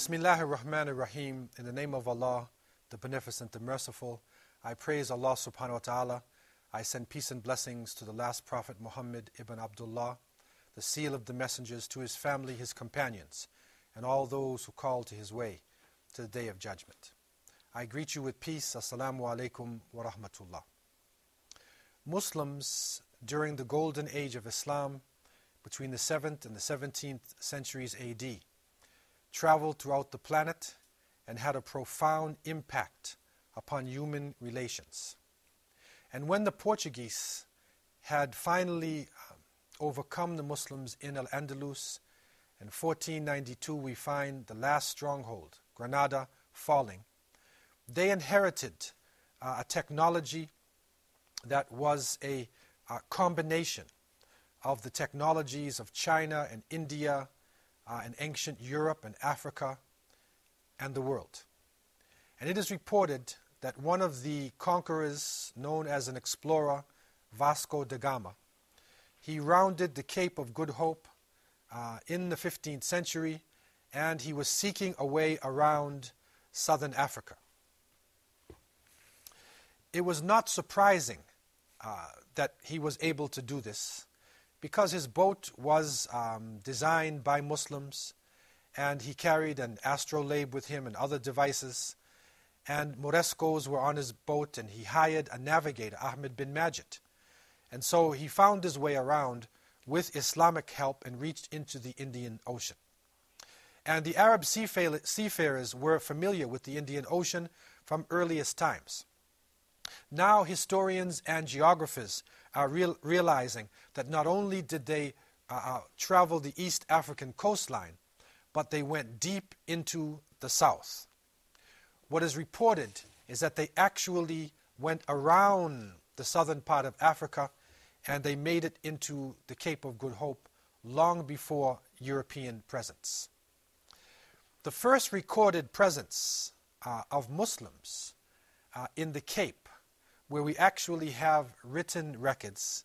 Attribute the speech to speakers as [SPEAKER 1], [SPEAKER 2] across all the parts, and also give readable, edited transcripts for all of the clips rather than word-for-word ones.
[SPEAKER 1] Bismillahir Rahmanir Rahim. In the name of Allah, the Beneficent, the Merciful, I praise Allah subhanahu wa ta'ala. I send peace and blessings to the last Prophet Muhammad ibn Abdullah, the seal of the messengers, to his family, his companions, and all those who call to his way to the Day of Judgment. I greet you with peace. Assalamu alaikum wa rahmatullah. Muslims during the golden age of Islam, between the 7th and the 17th centuries AD, traveled throughout the planet and had a profound impact upon human relations. And when the Portuguese had finally overcome the Muslims in Al-Andalus, in 1492 we find the last stronghold, Granada, falling. They inherited a technology that was a combination of the technologies of China and India, in ancient Europe and Africa and the world. And it is reported that one of the conquerors, known as an explorer, Vasco da Gama, he rounded the Cape of Good Hope in the 15th century, and he was seeking a way around southern Africa. It was not surprising that he was able to do this, because his boat was designed by Muslims, and he carried an astrolabe with him and other devices, and Morescos were on his boat, and he hired a navigator, Ahmed bin Majid. And so he found his way around with Islamic help and reached into the Indian Ocean. And the Arab seafarers were familiar with the Indian Ocean from earliest times. Now historians and geographers are realizing that not only did they travel the East African coastline, but they went deep into the south. What is reported is that they actually went around the southern part of Africa, and they made it into the Cape of Good Hope long before European presence. The first recorded presence of Muslims in the Cape, where we actually have written records,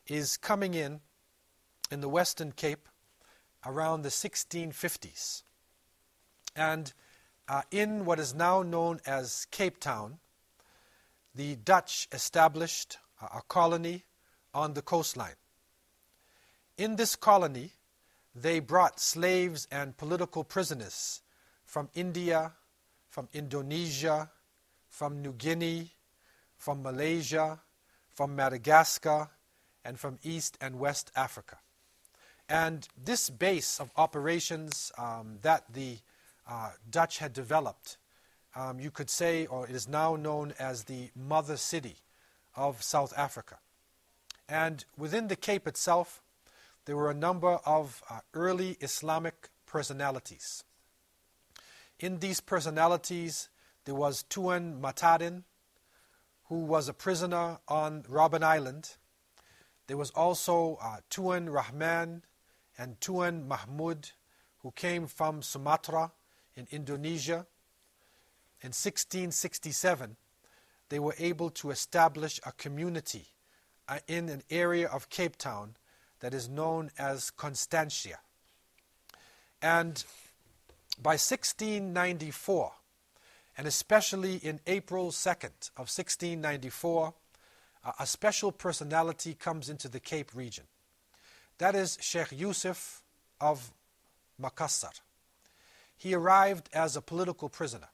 [SPEAKER 1] is coming in the Western Cape around the 1650s. And in what is now known as Cape Town, the Dutch established a colony on the coastline. In this colony, they brought slaves and political prisoners from India, from Indonesia, from New Guinea, from Malaysia, from Madagascar, and from East and West Africa. And this base of operations that the Dutch had developed, you could say, or it is now known as the mother city of South Africa. And within the Cape itself, there were a number of early Islamic personalities. In these personalities, there was Tuan Matarin, who was a prisoner on Robben Island. There was also Tuan Rahman and Tuan Mahmud, who came from Sumatra in Indonesia. In 1667, they were able to establish a community in an area of Cape Town that is known as Constantia. And by 1694, and especially in April 2nd of 1694, a special personality comes into the Cape region. That is Sheikh Yusuf of Makassar. He arrived as a political prisoner,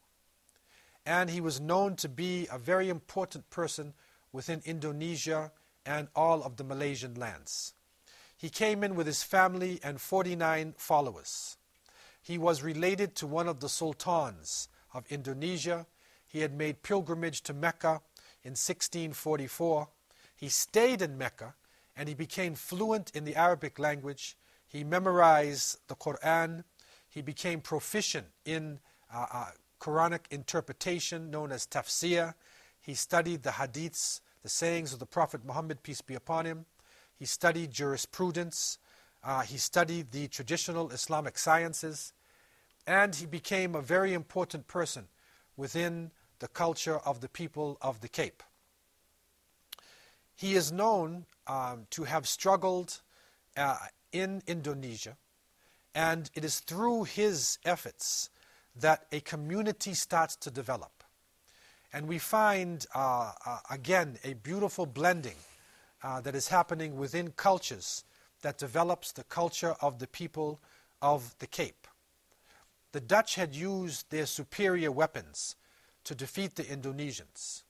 [SPEAKER 1] and he was known to be a very important person within Indonesia and all of the Malaysian lands. He came in with his family and 49 followers. He was related to one of the sultans of Indonesia. He had made pilgrimage to Mecca in 1644. He stayed in Mecca, and he became fluent in the Arabic language. He memorized the Quran. He became proficient in Quranic interpretation known as tafsir. He studied the hadiths, the sayings of the Prophet Muhammad, peace be upon him. He studied jurisprudence. He studied the traditional Islamic sciences. And he became a very important person within the culture of the people of the Cape. He is known to have struggled in Indonesia, and it is through his efforts that a community starts to develop. And we find, again, a beautiful blending that is happening within cultures that develops the culture of the people of the Cape. The Dutch had used their superior weapons to defeat the Indonesians.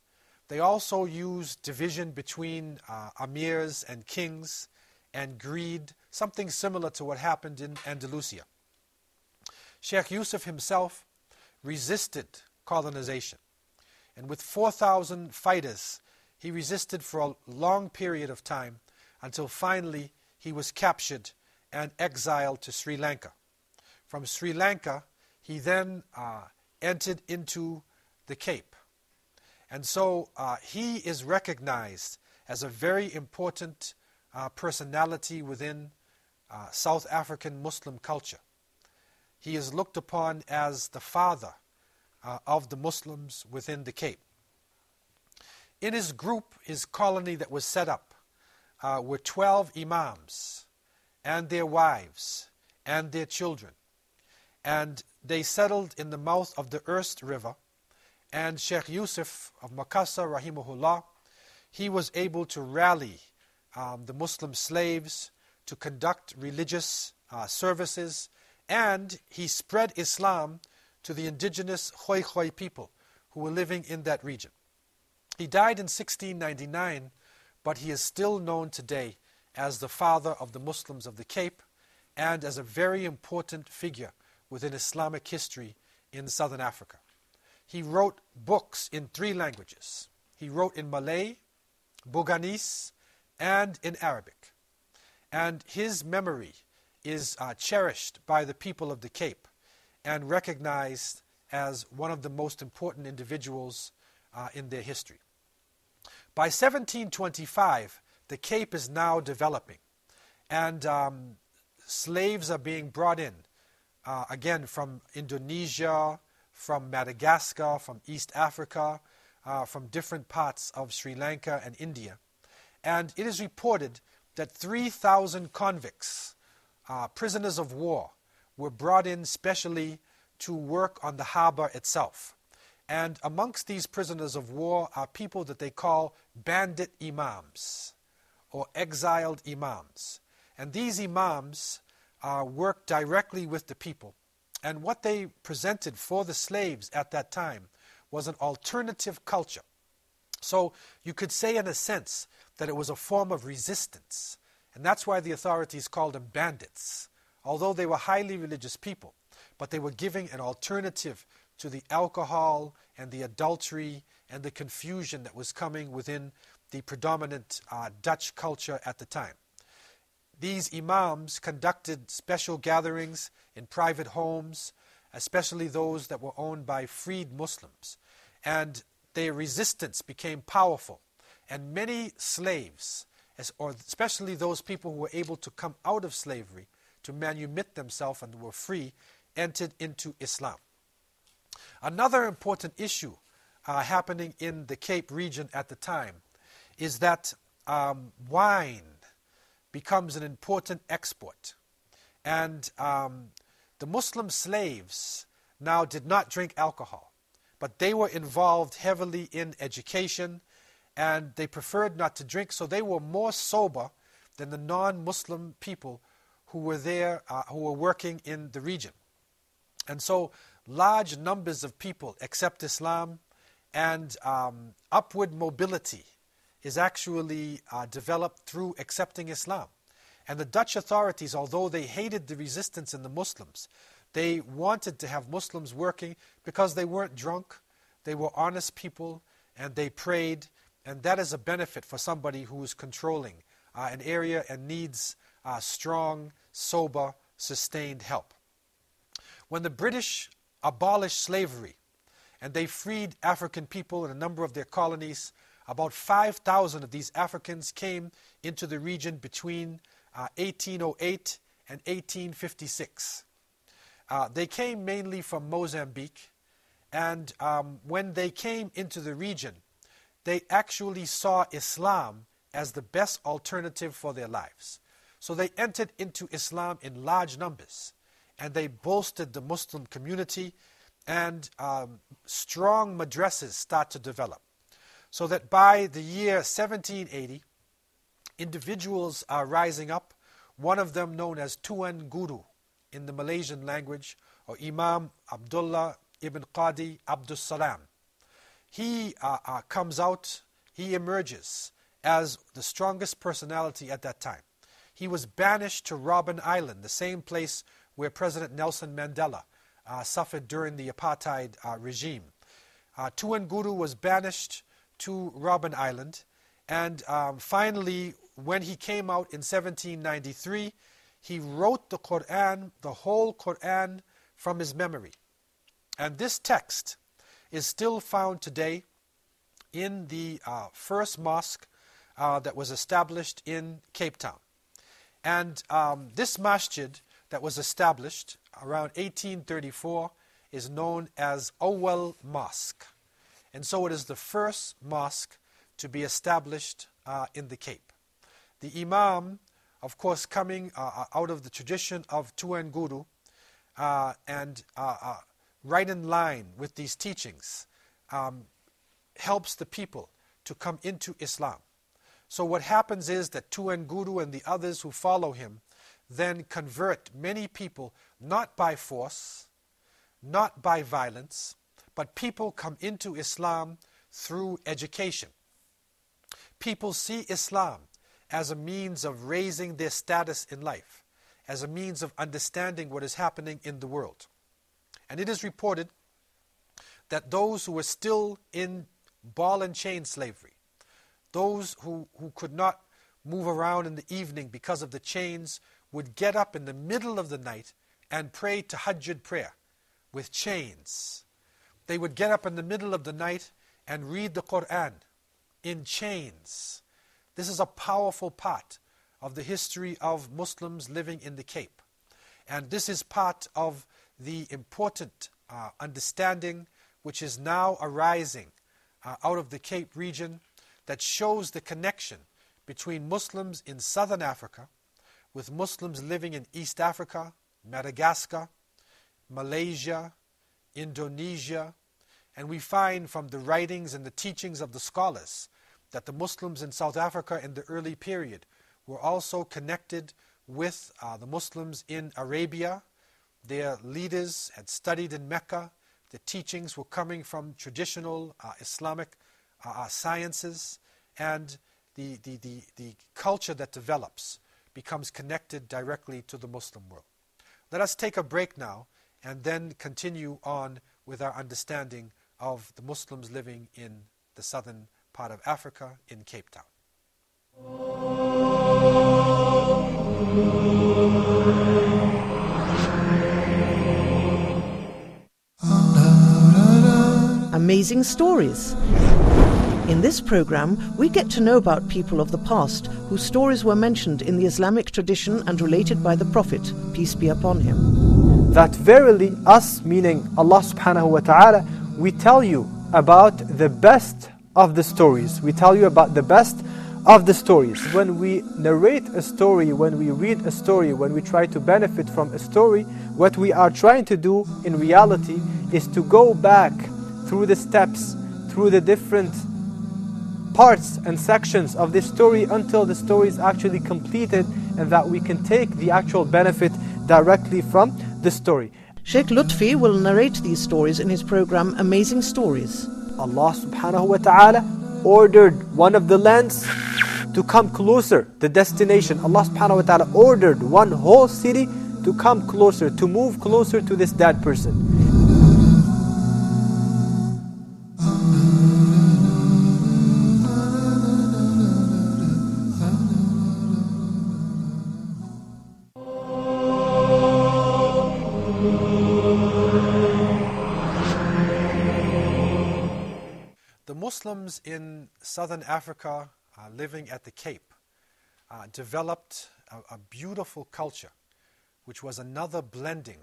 [SPEAKER 1] They also used division between amirs and kings and greed, something similar to what happened in Andalusia. Sheikh Yusuf himself resisted colonization. And with 4,000 fighters, he resisted for a long period of time until finally he was captured and exiled to Sri Lanka. From Sri Lanka, he then entered into the Cape. And so he is recognized as a very important personality within South African Muslim culture. He is looked upon as the father of the Muslims within the Cape. In his group, his colony that was set up, were 12 imams and their wives and their children. And they settled in the mouth of the Erst River. And Sheikh Yusuf of Makassar, rahimahullah, he was able to rally the Muslim slaves to conduct religious services, and he spread Islam to the indigenous Khoi Khoi people who were living in that region. He died in 1699, but he is still known today as the father of the Muslims of the Cape and as a very important figure within Islamic history in Southern Africa. He wrote books in 3 languages. He wrote in Malay, Boganese, and in Arabic. And his memory is cherished by the people of the Cape and recognized as one of the most important individuals in their history. By 1725, the Cape is now developing, and slaves are being brought in, again from Indonesia, from Madagascar, from East Africa, from different parts of Sri Lanka and India. And it is reported that 3,000 convicts, prisoners of war, were brought in specially to work on the harbor itself. And amongst these prisoners of war are people that they call bandit imams or exiled imams. And these imams work directly with the people. And what they presented for the slaves at that time was an alternative culture. So you could say in a sense that it was a form of resistance. And that's why the authorities called them bandits, although they were highly religious people. But they were giving an alternative to the alcohol and the adultery and the confusion that was coming within the predominant Dutch culture at the time. These imams conducted special gatherings in private homes, especially those that were owned by freed Muslims. And their resistance became powerful. And many slaves, or especially those people who were able to come out of slavery to manumit themselves and were free, entered into Islam. Another important issue happening in the Cape region at the time is that wine becomes an important export. And the Muslim slaves now did not drink alcohol, but they were involved heavily in education, and they preferred not to drink, so they were more sober than the non-Muslim people who were there, who were working in the region. And so large numbers of people accept Islam, and upward mobility is actually developed through accepting Islam. And the Dutch authorities, although they hated the resistance in the Muslims, they wanted to have Muslims working because they weren't drunk, they were honest people, and they prayed, And that is a benefit for somebody who is controlling an area and needs strong, sober, sustained help. When the British abolished slavery and they freed African people in a number of their colonies, about 5,000 of these Africans came into the region between 1808 and 1856. They came mainly from Mozambique, and when they came into the region, they actually saw Islam as the best alternative for their lives. So they entered into Islam in large numbers, and they bolstered the Muslim community, and strong madrasas start to develop. So that by the year 1780, individuals are rising up, one of them known as Tuan Guru in the Malaysian language, or Imam Abdullah ibn Qadi Abdul Salam. He comes out, he emerges as the strongest personality at that time. He was banished to Robben Island, the same place where President Nelson Mandela suffered during the apartheid regime. Tuan Guru was banished to Robben Island, and finally, when he came out in 1793, he wrote the Quran, the whole Quran, from his memory. And this text is still found today in the first mosque that was established in Cape Town. And this masjid that was established around 1834 is known as Awal Mosque. And so it is the first mosque to be established in the Cape. The Imam, of course, coming out of the tradition of Tuan Guru, and right in line with these teachings, helps the people to come into Islam. So what happens is that Tuan Guru and the others who follow him then convert many people, not by force, not by violence, but people come into Islam through education. People see Islam as a means of raising their status in life, as a means of understanding what is happening in the world. And it is reported that those who were still in ball and chain slavery, those who could not move around in the evening because of the chains, would get up in the middle of the night and pray tahajjud prayer with chains. They would get up in the middle of the night and read the Quran in chains. This is a powerful part of the history of Muslims living in the Cape. And this is part of the important understanding which is now arising out of the Cape region, that shows the connection between Muslims in Southern Africa with Muslims living in East Africa, Madagascar, Malaysia, Indonesia. And we find from the writings and the teachings of the scholars that the Muslims in South Africa in the early period were also connected with the Muslims in Arabia. Their leaders had studied in Mecca. The teachings were coming from traditional Islamic sciences, and the culture that develops becomes connected directly to the Muslim world. Let us take a break now and then continue on with our understanding of the Muslims living in the southern part of Africa in Cape Town.
[SPEAKER 2] Amazing stories. In this program, we get to know about people of the past whose stories were mentioned in the Islamic tradition and related by the Prophet, peace be upon him.
[SPEAKER 3] That verily us, meaning Allah subhanahu wa ta'ala, we tell you about the best of the stories. We tell you about the best of the stories. When we narrate a story, when we read a story, when we try to benefit from a story, what we are trying to do in reality is to go back through the steps, through the different parts and sections of this story until the story is actually completed, and that we can take the actual benefit directly from the story.
[SPEAKER 2] Sheikh Lutfi will narrate these stories in his program Amazing Stories.
[SPEAKER 3] Allah subhanahu wa ta'ala ordered one of the lands to come closer, the destination. Allah subhanahu wa ta'ala ordered one whole city to come closer, to move closer to this dead person.
[SPEAKER 1] Muslims in southern Africa living at the Cape developed a beautiful culture, which was another blending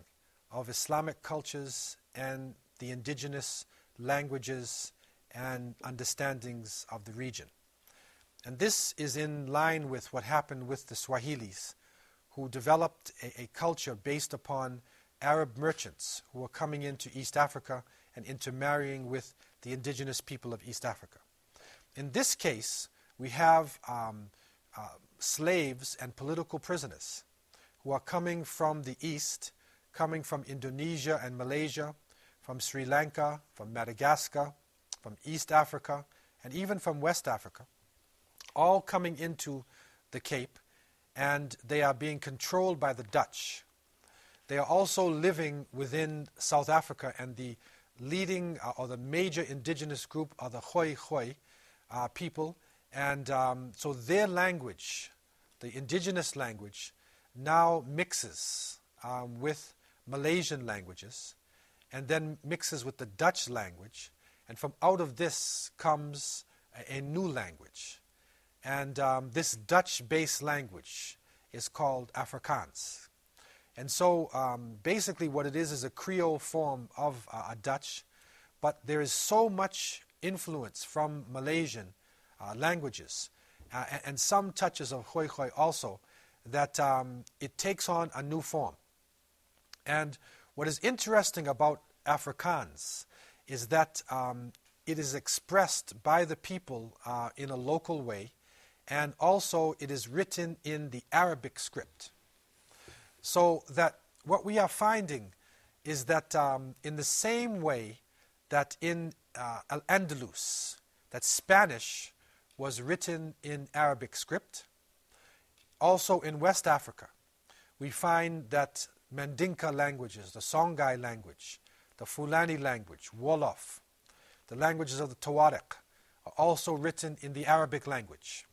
[SPEAKER 1] of Islamic cultures and the indigenous languages and understandings of the region. And this is in line with what happened with the Swahilis, who developed a culture based upon Arab merchants who were coming into East Africa and intermarrying with the indigenous people of East Africa. In this case, we have slaves and political prisoners who are coming from the East, coming from Indonesia and Malaysia, from Sri Lanka, from Madagascar, from East Africa, and even from West Africa, all coming into the Cape, and they are being controlled by the Dutch. They are also living within South Africa, and the leading or the major indigenous group are the Khoi people, and so their language, the indigenous language, now mixes with Malaysian languages, and then mixes with the Dutch language, and from out of this comes a new language. And this Dutch-based language is called Afrikaans. And so basically what it is a Creole form of a Dutch, but there is so much influence from Malaysian languages and some touches of Khoi also, that it takes on a new form. And what is interesting about Afrikaans is that it is expressed by the people in a local way, and also it is written in the Arabic script. So that what we are finding is that in the same way that in Al-Andalus, that Spanish was written in Arabic script, also in West Africa, we find that Mandinka languages, the Songhai language, the Fulani language, Wolof, the languages of the Tuareg, are also written in the Arabic language.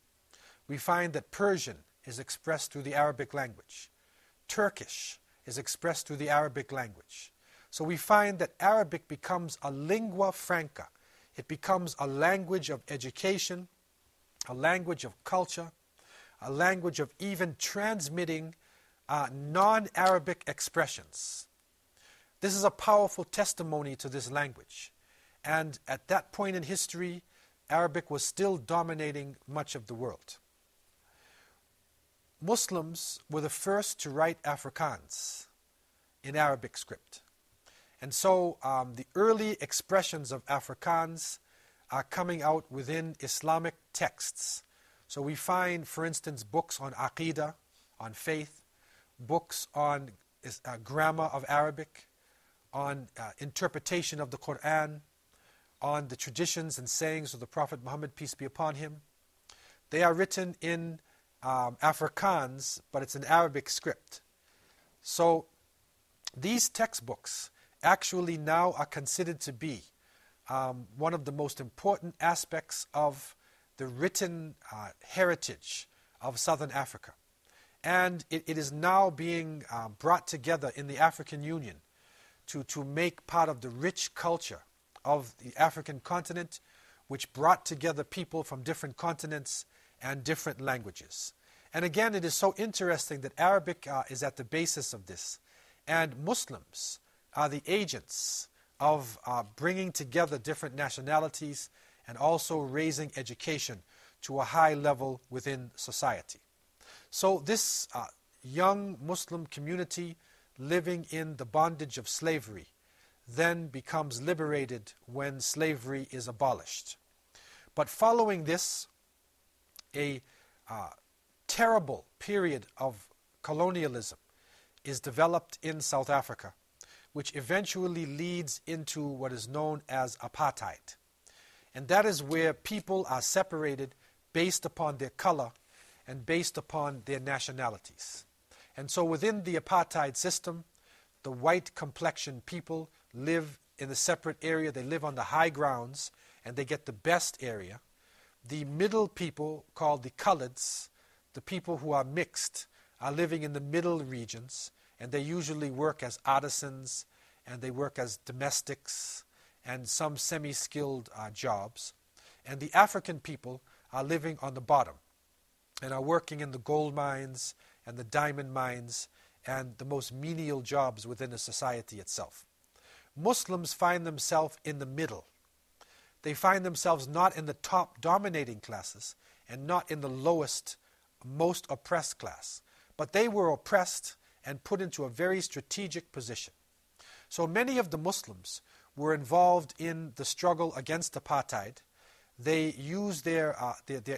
[SPEAKER 1] We find that Persian is expressed through the Arabic language. Turkish is expressed through the Arabic language. So we find that Arabic becomes a lingua franca. It becomes a language of education, a language of culture, a language of even transmitting non-Arabic expressions. This is a powerful testimony to this language. And at that point in history, Arabic was still dominating much of the world. Muslims were the first to write Afrikaans in Arabic script. And so the early expressions of Afrikaans are coming out within Islamic texts. So we find, for instance, books on Aqidah, on faith, books on grammar of Arabic, on interpretation of the Quran, on the traditions and sayings of the Prophet Muhammad, peace be upon him. They are written in Afrikaans, but it's an Arabic script. So these textbooks actually now are considered to be one of the most important aspects of the written heritage of Southern Africa. And it is now being brought together in the African Union to make part of the rich culture of the African continent, which brought together people from different continents and different languages. And again, it is so interesting that Arabic is at the basis of this. And Muslims are the agents of bringing together different nationalities and also raising education to a high level within society. So this young Muslim community living in the bondage of slavery then becomes liberated when slavery is abolished. But following this, a terrible period of colonialism is developed in South Africa, which eventually leads into what is known as apartheid. And that is where people are separated based upon their color and based upon their nationalities. And so within the apartheid system, the white complexioned people live in a separate area. They live on the high grounds and they get the best area. The middle people, called the coloreds, the people who are mixed, are living in the middle regions, and they usually work as artisans and they work as domestics and some semi-skilled jobs. and the African people are living on the bottom and are working in the gold mines and the diamond mines and the most menial jobs within the society itself. Muslims find themselves in the middle. They find themselves not in the top dominating classes and not in the lowest, most oppressed class, but they were oppressed and put into a very strategic position. So many of the Muslims were involved in the struggle against apartheid. They used their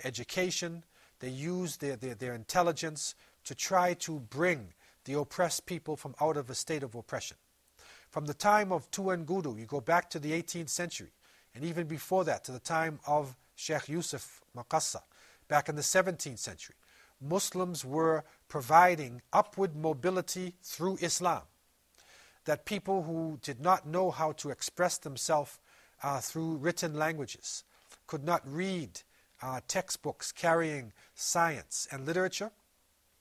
[SPEAKER 1] education, they used their intelligence to try to bring the oppressed people from out of a state of oppression. From the time of Tuangudu, you go back to the 18th century, and even before that, to the time of Sheikh Yusuf Maqassa, back in the 17th century, Muslims were providing upward mobility through Islam. That people who did not know how to express themselves through written languages, could not read textbooks carrying science and literature,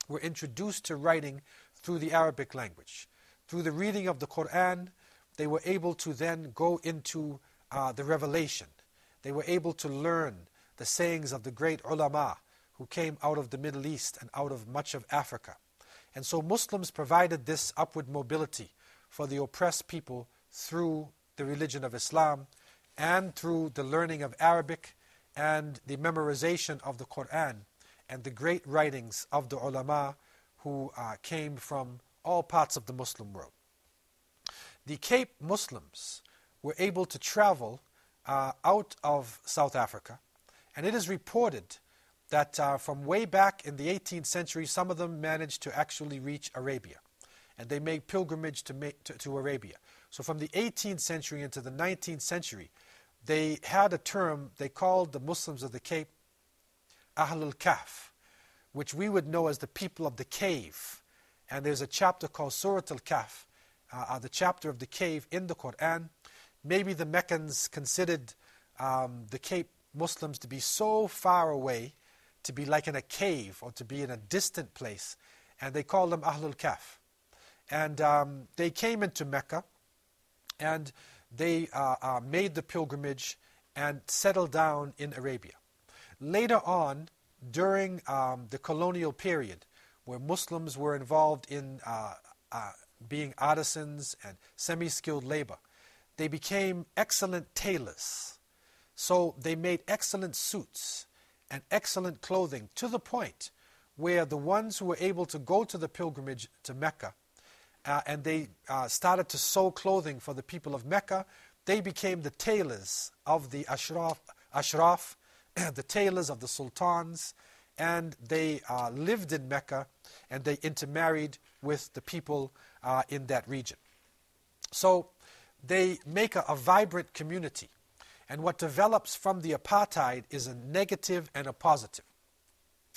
[SPEAKER 1] were introduced to writing through the Arabic language. Through the reading of the Quran, they were able to then go into the revelation. They were able to learn the sayings of the great ulama who came out of the Middle East and out of much of Africa. And so Muslims provided this upward mobility for the oppressed people through the religion of Islam and through the learning of Arabic and the memorization of the Quran and the great writings of the ulama who came from all parts of the Muslim world. The Cape Muslims were able to travel out of South Africa, and it is reported that from way back in the 18th century, some of them managed to actually reach Arabia, and they made pilgrimage to Arabia. So from the 18th century into the 19th century, they had a term they called the Muslims of the Cape Ahlul Kahf, which we would know as the people of the cave. And there's a chapter called Surat al-Kahf, the chapter of the cave in the Quran. Maybe the Meccans considered the Cape Muslims to be so far away, to be like in a cave or to be in a distant place, and they called them Ahlul Kahf. And they came into Mecca, and they made the pilgrimage and settled down in Arabia. Later on, during the colonial period, where Muslims were involved in being artisans and semi-skilled labor, they became excellent tailors. So they made excellent suits and excellent clothing, to the point where the ones who were able to go to the pilgrimage to Mecca and they started to sew clothing for the people of Mecca, they became the tailors of the Ashraf, the tailors of the sultans, and they lived in Mecca and they intermarried with the people in that region. So they make a vibrant community. And what develops from the apartheid is a negative and a positive.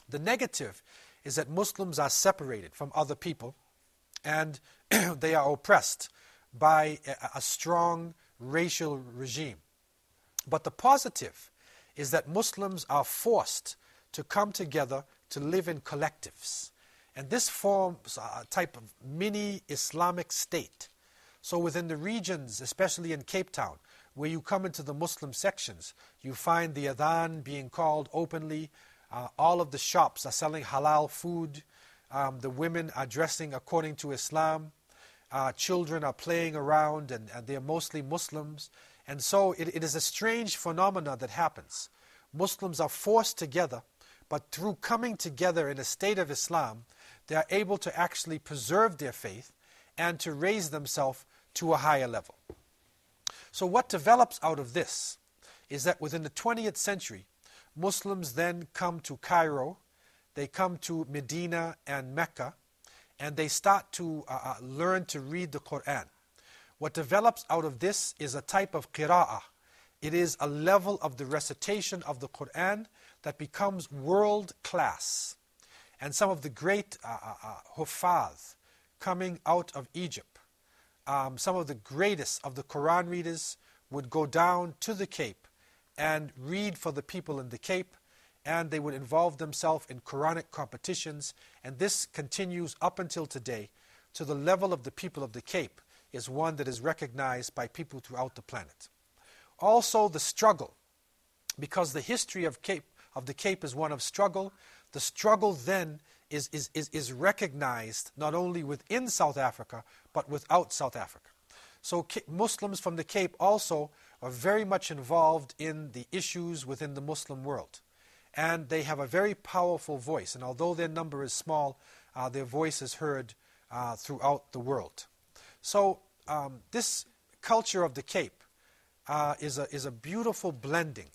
[SPEAKER 1] The negative is that Muslims are separated from other people and they are oppressed by a strong racial regime. But the positive is that Muslims are forced to come together to live in collectives. And this forms a type of mini Islamic state. So within the regions, especially in Cape Town, where you come into the Muslim sections, you find the adhan being called openly. All of the shops are selling halal food. The women are dressing according to Islam. Children are playing around, and they're mostly Muslims. And so it is a strange phenomena that happens. Muslims are forced together, but through coming together in a state of Islam, they are able to actually preserve their faith and to raise themselves to a higher level. So what develops out of this is that within the 20th century, Muslims then come to Cairo, they come to Medina and Mecca, and they start to learn to read the Quran. What develops out of this is a type of qira'ah. It is a level of the recitation of the Quran that becomes world class. And some of the great huffaz coming out of Egypt, some of the greatest of the Quran readers would go down to the Cape and read for the people in the Cape, and they would involve themselves in Quranic competitions, and this continues up until today to the level of the people of the Cape is one that is recognized by people throughout the planet. Also, the struggle because the history of the Cape is one of struggle. The struggle then is recognized not only within South Africa, but without South Africa. So Muslims from the Cape also are very much involved in the issues within the Muslim world. And they have a very powerful voice. And although their number is small, their voice is heard throughout the world. So this culture of the Cape is a beautiful blending.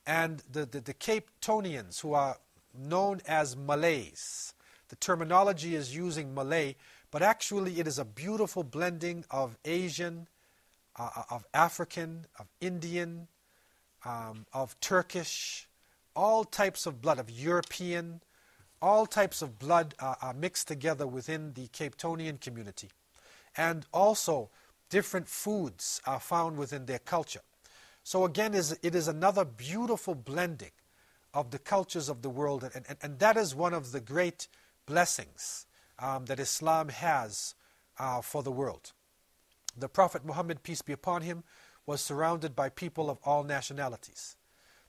[SPEAKER 1] And the Cape Tonians, who are known as Malays, the terminology is using Malay, but actually it is a beautiful blending of Asian, of African, of Indian, of Turkish, all types of blood, of European, all types of blood are mixed together within the Cape Tonian community. And also different foods are found within their culture. So again, it is another beautiful blending of the cultures of the world, and that is one of the great blessings that Islam has for the world. The Prophet Muhammad, peace be upon him, was surrounded by people of all nationalities.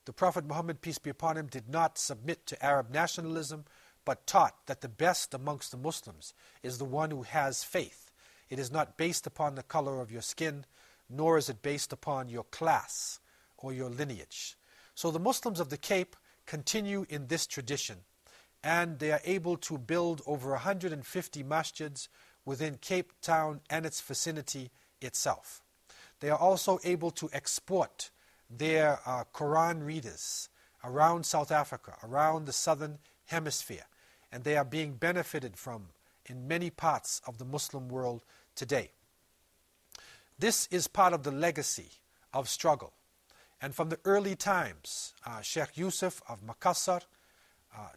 [SPEAKER 1] The Prophet Muhammad, peace be upon him, did not submit to Arab nationalism, but taught that the best amongst the Muslims is the one who has faith. It is not based upon the color of your skin, nor is it based upon your class or your lineage. So the Muslims of the Cape continue in this tradition, and they are able to build over 150 masjids within Cape Town and its vicinity itself. They are also able to export their Quran readers around South Africa, around the southern hemisphere, and they are being benefited from in many parts of the Muslim world today. This is part of the legacy of struggle. And from the early times, Sheikh Yusuf of Makassar,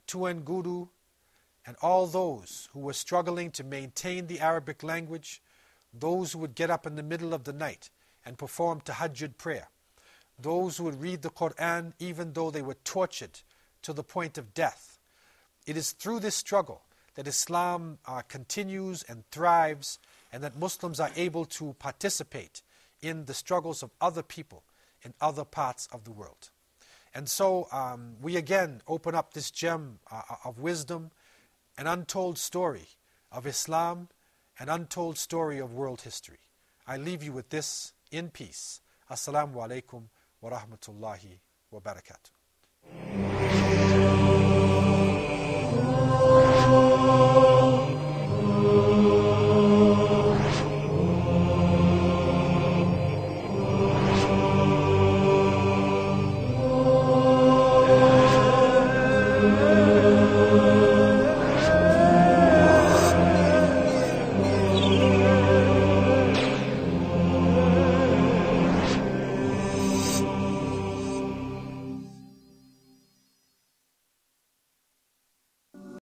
[SPEAKER 1] Tuan Guru, and all those who were struggling to maintain the Arabic language, those who would get up in the middle of the night and perform tahajjud prayer, those who would read the Quran even though they were tortured to the point of death. It is through this struggle that Islam continues and thrives, and that Muslims are able to participate in the struggles of other people in other parts of the world. And so we again open up this gem of wisdom, an untold story of Islam, an untold story of world history. I leave you with this in peace. Assalamu alaikum wa rahmatullahi wa barakatuh.